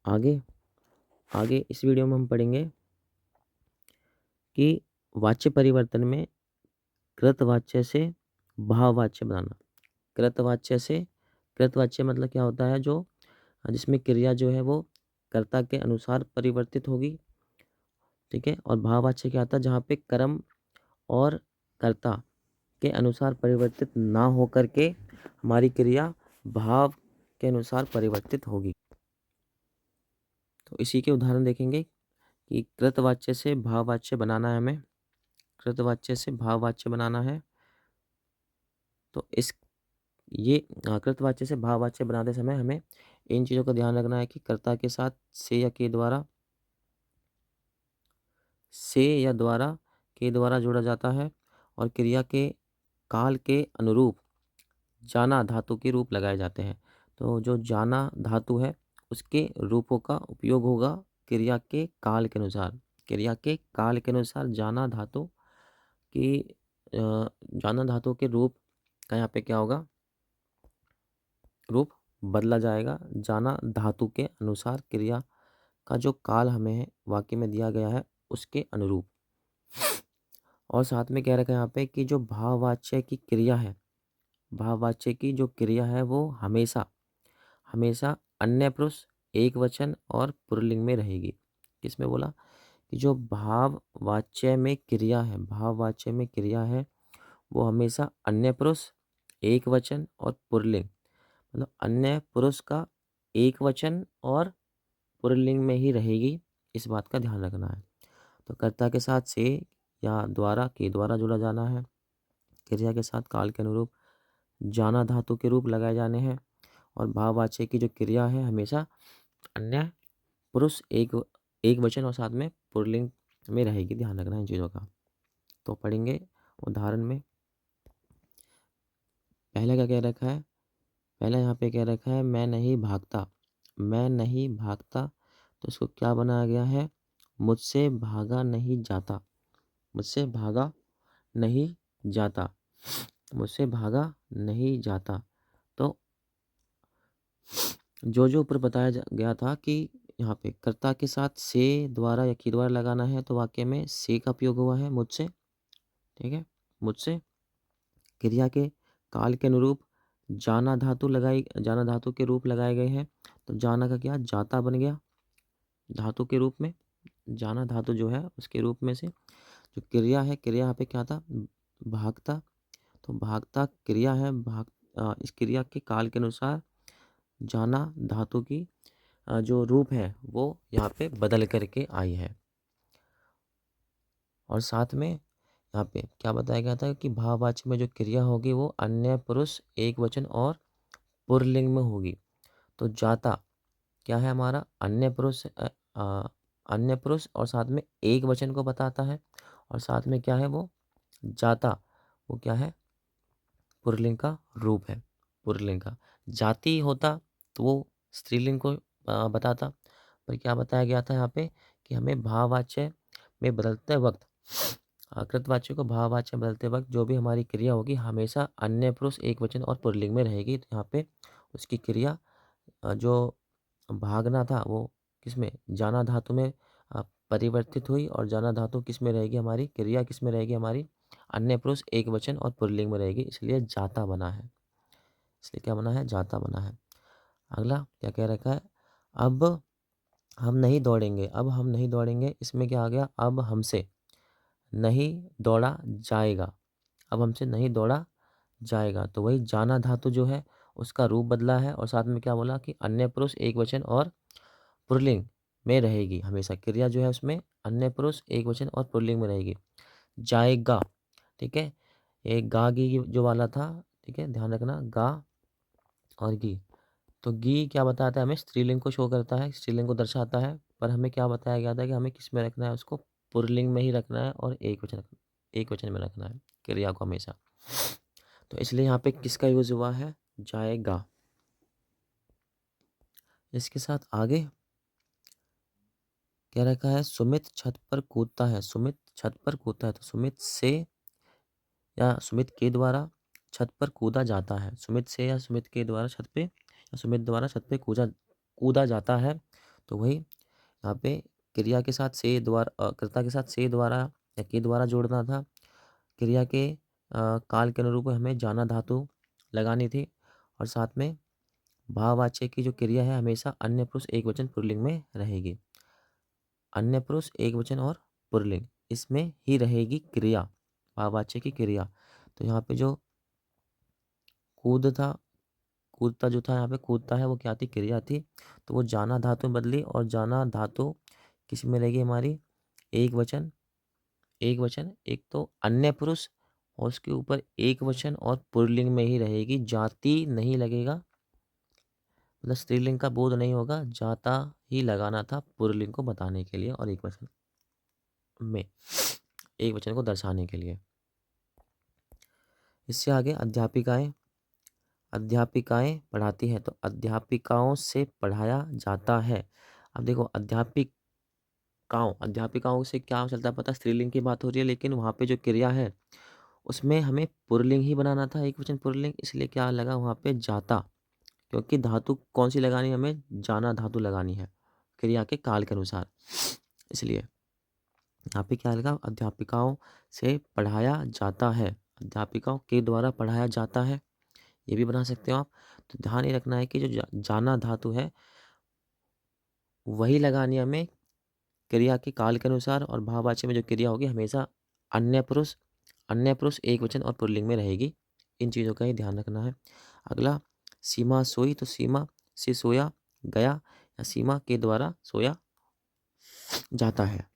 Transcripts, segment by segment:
आगे आगे इस वीडियो में हम पढ़ेंगे कि वाच्य परिवर्तन में कृतवाच्य से भाववाच्य बनाना। कृतवाच्य मतलब क्या होता है, जो जिसमें क्रिया जो है वो कर्ता के अनुसार परिवर्तित होगी, ठीक है। और भाववाच्य क्या आता है, जहाँ पे कर्म और कर्ता के अनुसार परिवर्तित ना हो करके हमारी क्रिया भाव के अनुसार परिवर्तित होगी। तो इसी के उदाहरण देखेंगे कि कृतवाच्य से भाववाच्य बनाना है हमें। कृतवाच्य से भाववाच्य बनाना है तो कृतवाच्य से भाववाच्य बनाते समय हमें इन चीज़ों का ध्यान रखना है कि कर्ता के साथ से या के द्वारा जोड़ा जाता है और क्रिया के काल के अनुरूप जाना धातु के रूप लगाए जाते हैं। तो जो जाना धातु है उसके रूपों का उपयोग होगा क्रिया के काल के अनुसार। जाना धातु के रूप का यहाँ पे क्या होगा, रूप बदला जाएगा जाना धातु के अनुसार क्रिया का जो काल हमें वाक्य में दिया गया है उसके अनुरूप। और साथ में कह रखा है यहाँ पे कि जो भाववाच्य की क्रिया है वो हमेशा अन्य पुरुष एक वचन और पुल्लिंग में रहेगी। किसमें बोला कि जो भाववाच्य में क्रिया है वो हमेशा अन्य पुरुष एक वचन और पुल्लिंग, मतलब अन्य पुरुष का एक वचन और पुल्लिंग में ही रहेगी। इस बात का ध्यान रखना है। तो कर्ता के साथ से या द्वारा के द्वारा जुड़ा जाना है। क्रिया के साथ काल के अनुरूप जाना धातु के रूप लगाए जाने हैं और भाववाच्य की जो क्रिया है हमेशा अन्य पुरुष एक वचन और साथ में पुल्लिंग में रहेगी। ध्यान रखना है इन चीज़ों का। तो पढ़ेंगे उदाहरण में। पहले क्या कह रखा है, पहले यहाँ पे कह रखा है मैं नहीं भागता। तो इसको क्या बनाया गया है, मुझसे भागा नहीं जाता। तो जो ऊपर बताया गया था कि यहाँ पे कर्ता के साथ से द्वारा या की द्वारा लगाना है, तो वाक्य में से का उपयोग हुआ है मुझसे, ठीक है। मुझसे क्रिया के काल के अनुरूप जाना धातु के रूप लगाए गए हैं। तो जाना का क्या, जाता बन गया धातु के रूप में। जाना धातु जो है उसके रूप में से जो क्रिया है, क्रिया यहाँ पे क्या था, भागता। तो भागता क्रिया है, इस क्रिया के काल के अनुसार जाना धातु की जो रूप है वो यहाँ पे बदल करके आई है। और साथ में यहाँ पे क्या बताया गया था कि भाववाच्य में जो क्रिया होगी वो अन्य पुरुष एक वचन और पुल्लिंग में होगी। तो जाता क्या है हमारा, अन्य पुरुष और साथ में एक वचन को बताता है। और साथ में क्या है वो जाता, वो क्या है, पुल्लिंग का रूप है। पुल्लिंग का जाति होता तो वो स्त्रीलिंग को बताता। पर क्या बताया गया था यहाँ पे कि हमें भाववाच्य में बदलते वक्त, कृतवाच्य को भाववाच्य में बदलते वक्त जो भी हमारी क्रिया होगी हमेशा अन्य पुरुष एक वचन और पुल्लिंग में रहेगी। तो यहाँ पे उसकी क्रिया जो भागना था वो किसमें, जाना धातु में परिवर्तित हुई। और जाना धातु किस में रहेगी, हमारी क्रिया किस में रहेगी, हमारी अन्य पुरुष एक वचन और पुल्लिंग में रहेगी, इसलिए जाता बना है। इसलिए क्या बना है, जाता बना है। अगला क्या कह रखा है, अब हम नहीं दौड़ेंगे। इसमें क्या आ गया, अब हमसे नहीं दौड़ा जाएगा। तो वही जाना धातु जो है उसका रूप बदला है। और साथ में क्या बोला कि अन्य पुरुष एक वचन और पुल्लिंग में रहेगी। हमेशा क्रिया जो है उसमें अन्य पुरुष एक वचन और पुल्लिंग में रहेगी। जाएगा, ठीक है। ये गा गी जो वाला था, ठीक है, ध्यान रखना, गा और गी। तो गी क्या बताता है, हमें स्त्रीलिंग को शो करता है, स्त्रीलिंग को दर्शाता है। पर हमें क्या बताया गया था कि हमें किस में रखना है, उसको पुल्लिंग में ही रखना है और एक वचन में रखना है क्रिया को हमेशा। तो इसलिए यहाँ पे किसका यूज हुआ है, जाएगा। इसके साथ आगे क्या रखा है, सुमित छत पर कूदता है। तो सुमित से या सुमित के द्वारा छत पर कूदा जाता है। सुमित से या सुमित के द्वारा छत पे या सुमित द्वारा छत पे कूदा जाता है। तो वही यहाँ पे क्रिया के साथ से द्वारा कर्ता के साथ से द्वारा या के द्वारा जोड़ना था। क्रिया के काल के अनुरूप हमें जाना धातु लगानी थी और साथ में भाववाच्य की जो क्रिया है हमेशा अन्य पुरुष एकवचन पुल्लिंग में रहेगी। अन्य पुरुष एकवचन और पुल्लिंग इसमें ही रहेगी क्रिया, भाववाच्य की क्रिया। तो यहाँ पे जो कूद था, कूदता जो था यहाँ पे कूदता है वो क्या थी, क्रिया थी। तो वो जाना धातु में बदली और जाना धातु किस में रहेगी हमारी, एक वचन। एक वचन, एक तो अन्य पुरुष और उसके ऊपर एक वचन और पुल्लिंग में ही रहेगी, जाति नहीं लगेगा, मतलब स्त्रीलिंग का बोध नहीं होगा, जाता ही लगाना था पुल्लिंग को बताने के लिए और एक वचन में एक वचन को दर्शाने के लिए। इससे आगे अध्यापिकाएं, अध्यापिकाएं पढ़ाती हैं तो अध्यापिकाओं से पढ़ाया जाता है। अब देखो अध्यापिकाओं, अध्यापिकाओं से क्या चलता है पता, स्त्रीलिंग की बात हो रही है लेकिन वहाँ पे जो क्रिया है उसमें हमें पुल्लिंग ही बनाना था, एक वचन पुल्लिंग, इसलिए क्या लगा वहाँ पे जाता, क्योंकि धातु कौन सी लगानी है, हमें जाना धातु लगानी है क्रिया के काल के अनुसार। इसलिए यहाँ पे क्या लगा, अध्यापिकाओं से पढ़ाया जाता है, अध्यापिकाओं के द्वारा पढ़ाया जाता है, ये भी बना सकते हो आप। तो ध्यान ये रखना है कि जो जाना धातु है वही लगानी है हमें क्रिया के काल के अनुसार, और भाववाच्य में जो क्रिया होगी हमेशा अन्य पुरुष एक वचन और पुल्लिंग में रहेगी। इन चीज़ों का ही ध्यान रखना है। अगला, सीमा सोई तो सीमा से सोया गया या सीमा के द्वारा सोया जाता है।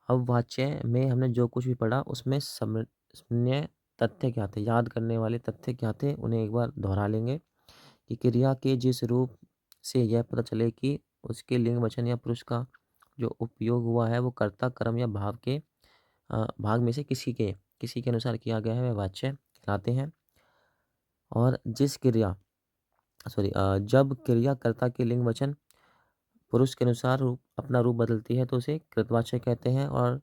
अब वाच्य में हमने जो कुछ भी पढ़ा उसमें समन्वय तथ्य क्या थे, याद करने वाले तथ्य क्या थे, उन्हें एक बार दोहरा लेंगे कि क्रिया के जिस रूप से यह पता चले कि उसके लिंग वचन या पुरुष का जो उपयोग हुआ है वो कर्ता कर्म या भाव के भाग में से किसी के अनुसार किया गया है वह वाच्य कहलाते हैं। और जिस क्रिया जब क्रिया कर्ता के लिंग वचन पुरुष के अनुसार अपना रूप बदलती है तो उसे कृतवाच्य कहते हैं। और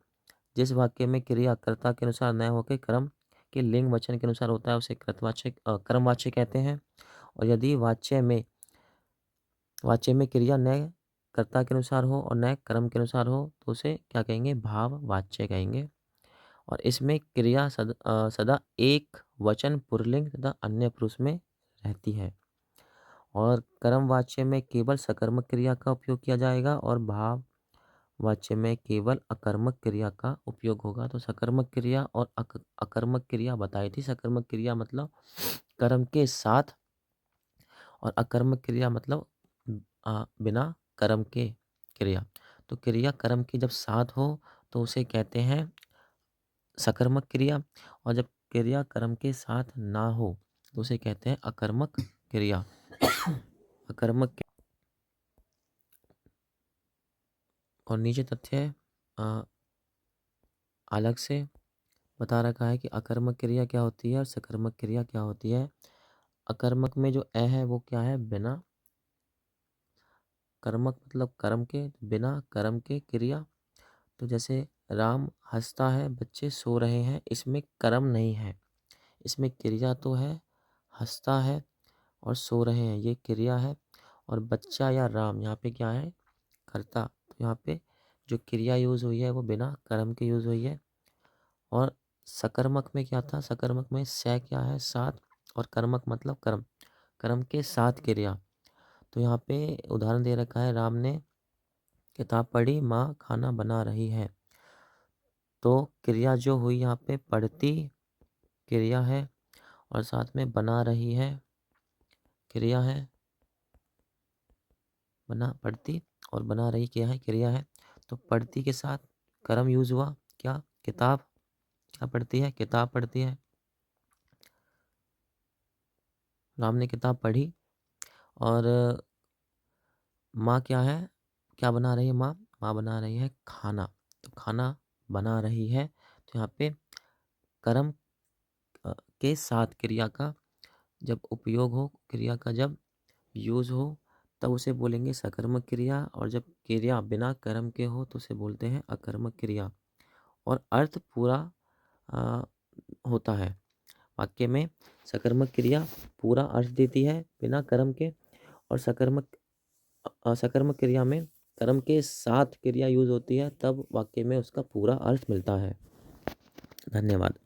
जिस वाक्य में क्रिया कर्ता के अनुसार न होकर कर्म के लिंग वचन के अनुसार होता है उसे कर्मवाच्य कहते हैं। और यदि वाच्य में क्रिया न कर्ता के अनुसार हो और न कर्म के अनुसार हो तो उसे क्या कहेंगे, भाववाच्य कहेंगे। और इसमें क्रिया सदा एक वचन पुल्लिंग तथा अन्य पुरुष में रहती है। और कर्मवाच्य में केवल सकर्मक क्रिया का उपयोग किया जाएगा और भाववाच्य में केवल अकर्मक क्रिया का उपयोग होगा। तो सकर्मक क्रिया और अकर्मक क्रिया बताई थी। सकर्मक क्रिया मतलब कर्म के साथ और अकर्मक क्रिया मतलब बिना कर्म के क्रिया। तो क्रिया कर्म की जब साथ हो तो उसे कहते हैं सकर्मक क्रिया, और जब क्रिया कर्म के साथ ना हो तो उसे कहते हैं अकर्मक क्रिया। अकर्मक। और नीचे तथ्य अलग से बता रखा है कि अकर्मक क्रिया क्या होती है और सकर्मक क्रिया क्या होती है। अकर्मक में जो है वो क्या है, बिना कर्मक मतलब कर्म के, बिना कर्म के क्रिया। तो जैसे राम हंसता है, बच्चे सो रहे हैं, इसमें कर्म नहीं है, इसमें क्रिया तो है, हंसता है और सो रहे हैं ये क्रिया है। और बच्चा या राम यहाँ पे क्या है, कर्ता। तो यहाँ पे जो क्रिया यूज हुई है वो बिना कर्म के यूज हुई है। और सकर्मक में क्या था, सकर्मक में से क्या है, साथ, और कर्मक मतलब कर्म, कर्म के साथ क्रिया। तो यहाँ पे उदाहरण दे रखा है, राम ने किताब पढ़ी, माँ खाना बना रही है। तो क्रिया जो हुई यहाँ पे पढ़ती क्रिया है और साथ में बना रही है क्रिया है, पढ़ती और बना रही क्या है, क्रिया है। तो पढ़ती के साथ कर्म यूज हुआ, क्या, किताब, क्या पढ़ती है, किताब पढ़ती है, राम ने किताब पढ़ी। और माँ क्या है, क्या बना रही है माँ, माँ बना रही है खाना, तो खाना बना रही है। तो यहाँ पे कर्म के साथ क्रिया का जब उपयोग हो, क्रिया का जब यूज हो तब उसे बोलेंगे सकर्मक क्रिया, और जब क्रिया बिना कर्म के हो तो उसे बोलते हैं अकर्मक क्रिया। और अर्थ पूरा आ, होता है, वाक्य में सकर्मक क्रिया पूरा अर्थ देती है बिना कर्म के, और सकर्मक क्रिया में कर्म के साथ क्रिया यूज होती है, तब वाक्य में उसका पूरा अर्थ मिलता है। धन्यवाद।